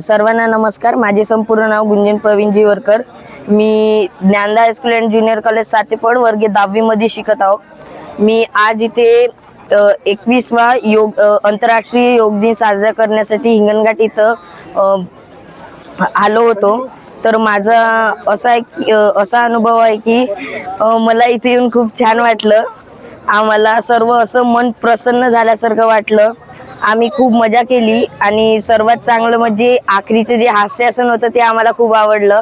सर्वांना नमस्कार. माझे संपूर्ण नाव गुंजन प्रवीण जीवरकर. मी Dnyanada high school and junior college सातेपड वर्ग 10वी मध्ये शिकत आहो. मी आज इथे 21वा आंतरराष्ट्रीय योग दिन साजरा करण्यासाठी हिंगणघाट इथं आलो होतो. तर माझा असा अनुभव आहे की मला इथे येऊन खूप छान वाटलं. आम्हाला सर्व असं मन प्रसन्न झाल्यासारखं वाटलं. आम्ही खूप मजा केली आणि सर्वात चांगलं म्हणजे आखरीचे जे हास्यासन होतं ते आम्हाला खूप आवडलं.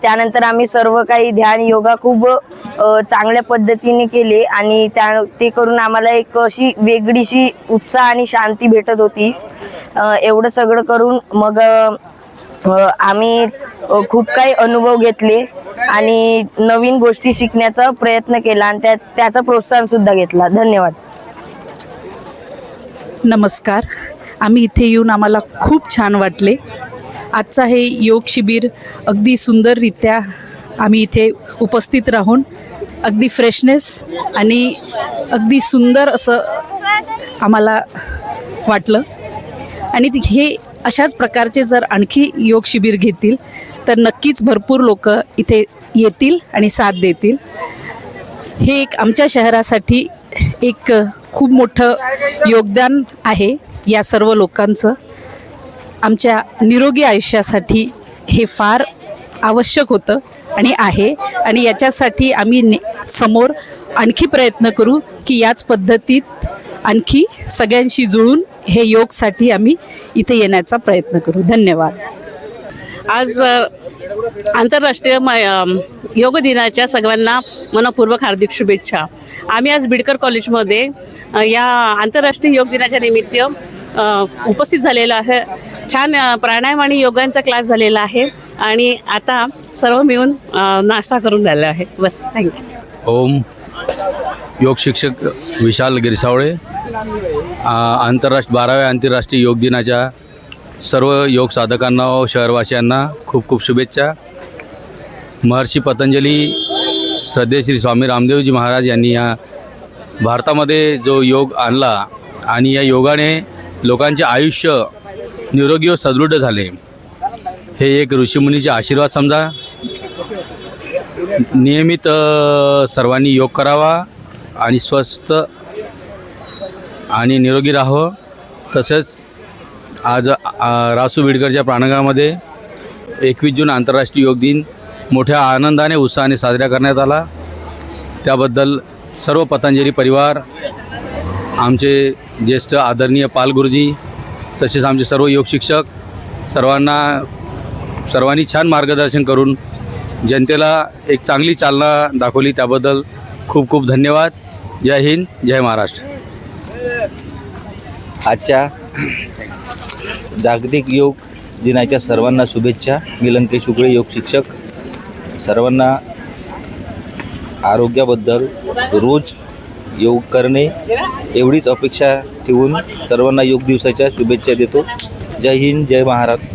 त्यानंतर आम्ही सर्व काही ध्यान योगा खूप चांगल्या पद्धतीने केले आणि ते करून आम्हाला एक अशी वेगळीशी उत्साह आणि शांती भेटत होती. एवढं सगळं करून मग आम्ही खूप काही अनुभव घेतले आणि नवीन गोष्टी शिकण्याचा प्रयत्न केला आणि त्याचा प्रोत्साहन सुद्धा घेतला. धन्यवाद. नमस्कार. आम्ही इथे येऊन आम्हाला खूप छान वाटले. आजचा हे योग शिबिर अगदी सुंदररित्या आम्ही इथे उपस्थित राहून अगदी फ्रेशनेस आणि अगदी सुंदर असं आम्हाला वाटलं. आणि हे अशाच प्रकारचे जर आणखी योग शिबिर घेतील तर नक्कीच भरपूर लोक इथे येतील आणि साथ देतील. हे एक आमच्या शहरासाठी एक खूप मोठं योगदान आहे. या सर्व लोकांचं आमच्या निरोगी आयुष्यासाठी हे फार आवश्यक होतं आणि आहे. आणि याच्यासाठी आम्ही समोर आणखी प्रयत्न करू की याच पद्धतीत आणखी सगळ्यांशी जुळून हे योगसाठी आम्ही इथे येण्याचा प्रयत्न करू. धन्यवाद. आज आंतरराष्ट्रीय योग दिनाच्या सर्वांना मनपूर्वक हार्दिक शुभेच्छा. आम्ही आज बिडकर कॉलेजमध्ये या आंतरराष्ट्रीय योग दिनाच्या निमित्त उपस्थित झालेलो आहे. छान प्राणायाम आणि योगांचा क्लास झालेला आहे आणि आता सर्व मिळून नाश्ता करून झाला आहे. बस, थँक्यू. ओम. योग शिक्षक विशाल गिरसावळे. 12व्या आंतरराष्ट्रीय योग दिनाच्या सर्व योग साधकांना व शहरवासियांना खूप खूप शुभेच्छा. महर्षी पतंजली श्रद्धेश्री स्वामी रामदेवजी महाराज यांनी या भारतामध्ये जो योग आणला आणि या योगाने लोकांचे आयुष्य निरोगी व सदृढ झाले. हे एक ऋषीमुनीचे आशीर्वाद समजा. नियमित सर्वांनी योग करावा आणि स्वस्थ आणि निरोगी राहावं. तसेच आज रासू बिडकरच्या प्रांगणामध्ये 21 जून आंतरराष्ट्रीय योग दिन मोठ्या आनंदाने उत्साहाने साजरा करण्यात आला. त्याबद्दल सर्व पतंजली परिवार, आमचे ज्येष्ठ आदरणीय पाल गुरुजी, तसेच आमचे सर्व योग शिक्षक सर्वांनी छान मार्गदर्शन करून जनतेला एक चांगली चालना दाखवली. त्याबद्दल खूप खूप धन्यवाद. जय हिंद, जय महाराष्ट्र. आजच्या जागतिक योग दिनाच्या सर्वांना शुभेच्छा. मी लंकेश उकळे, योग शिक्षक. सर्वांना आरोग्याबद्दल रोज योग करणे एवढीच अपेक्षा ठेवून सर्वांना योग दिवसाच्या शुभेच्छा देतो. जय हिंद, जय महाराष्ट्र.